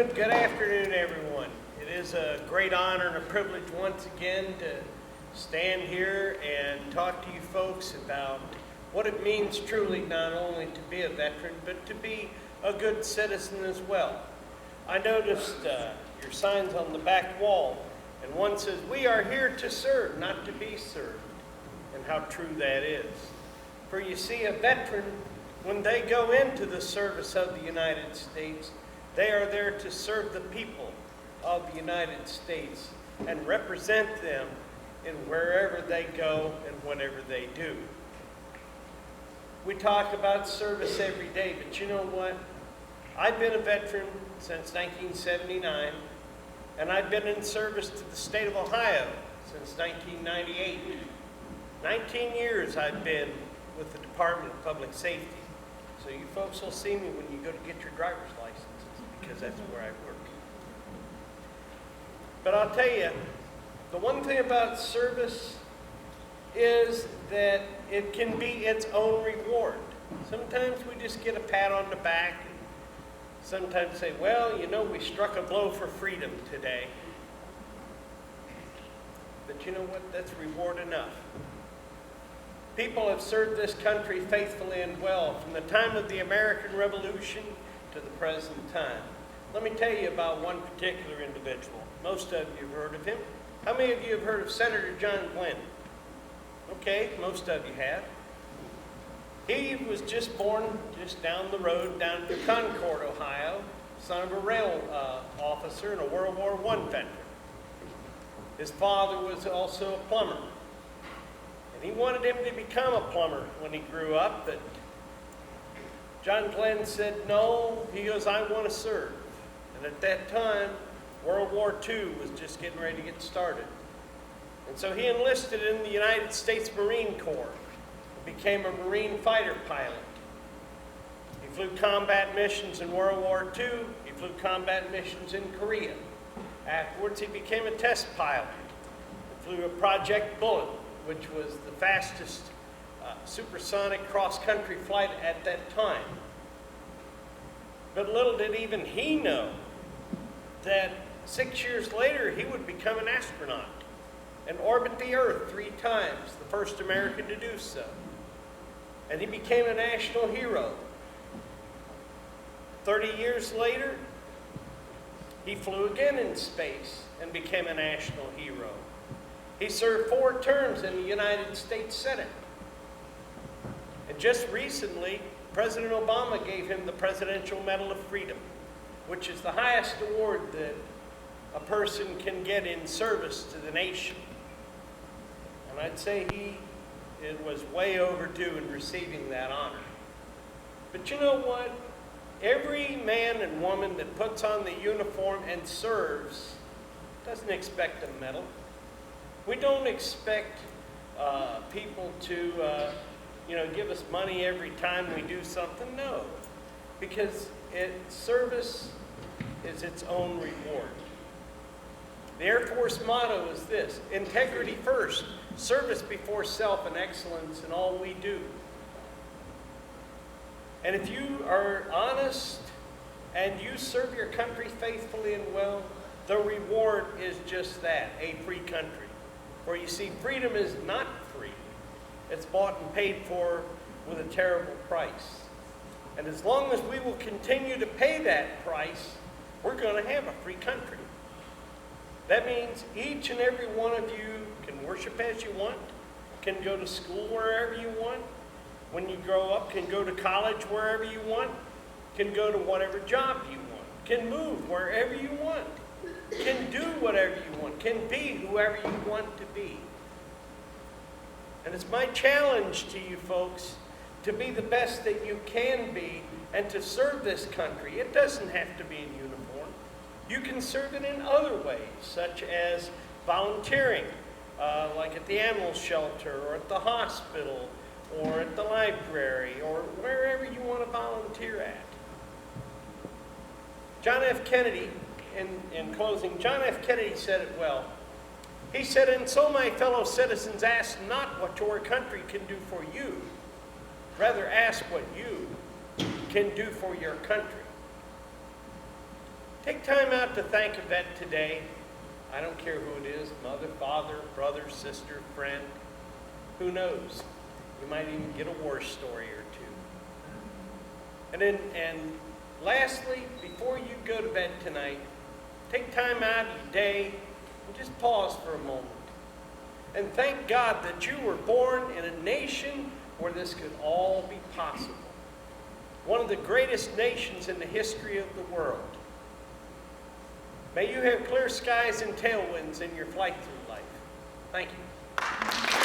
Good afternoon, everyone. It is a great honor and a privilege once again to stand here and talk to you folks about what it means truly not only to be a veteran, but to be a good citizen as well. I noticed your signs on the back wall, and one says, "We are here to serve, not to be served," and how true that is. For you see, a veteran, when they go into the service of the United States, they are there to serve the people of the United States and represent them in wherever they go and whatever they do. We talk about service every day, but you know what? I've been a veteran since 1979, and I've been in service to the state of Ohio since 1998. 19 years I've been with the Department of Public Safety. So you folks will see me when you go to get your driver's licenses, because that's where I work. But I'll tell you, the one thing about service is that it can be its own reward. Sometimes we just get a pat on the back, and sometimes say, well, you know, we struck a blow for freedom today. But you know what? That's reward enough. People have served this country faithfully and well from the time of the American Revolution to the present time. Let me tell you about one particular individual. Most of you have heard of him. How many of you have heard of Senator John Glenn? Okay, most of you have. He was just born just down the road, down to Concord, Ohio, son of a rail officer and a World War I veteran. His father was also a plumber. And he wanted him to become a plumber when he grew up, but John Glenn said no. He goes, I want to serve. And at that time, World War II was just getting ready to get started. And so he enlisted in the United States Marine Corps and became a Marine fighter pilot. He flew combat missions in World War II. He flew combat missions in Korea. Afterwards, he became a test pilot. He flew a Project Bullet, which was the fastest supersonic cross-country flight at that time. But little did even he know that 6 years later he would become an astronaut and orbit the Earth 3 times, the first American to do so. And he became a national hero. 30 years later, he flew again in space and became a national hero. He served 4 terms in the United States Senate. And just recently, President Obama gave him the Presidential Medal of Freedom, which is the highest award that a person can get in service to the nation. And I'd say it was way overdue in receiving that honor. But you know what? Every man and woman that puts on the uniform and serves doesn't expect a medal. We don't expect people to give us money every time we do something. No, because service is its own reward. The Air Force motto is this: integrity first, service before self, and excellence in all we do. And if you are honest and you serve your country faithfully and well, the reward is just that, a free country. For you see, freedom is not free. It's bought and paid for with a terrible price. And as long as we will continue to pay that price, we're going to have a free country. That means each and every one of you can worship as you want, can go to school wherever you want, when you grow up, can go to college wherever you want, can go to whatever job you want, can move wherever you want, can do whatever you want, can be whoever you want to be. And it's my challenge to you folks to be the best that you can be and to serve this country. It doesn't have to be in uniform. You can serve it in other ways, such as volunteering, like at the animal shelter or at the hospital or at the library or wherever you want to volunteer at. John F. Kennedy, in closing, John F. Kennedy said it well. He said, "And so, my fellow citizens, ask not what your country can do for you. Rather, ask what you can do for your country." Take time out to thank a vet today. I don't care who it is, mother, father, brother, sister, friend. Who knows? You might even get a war story or two. And lastly, before you go to bed tonight, take time out of your day and just pause for a moment. And thank God that you were born in a nation where this could all be possible. One of the greatest nations in the history of the world. May you have clear skies and tailwinds in your flight through life. Thank you.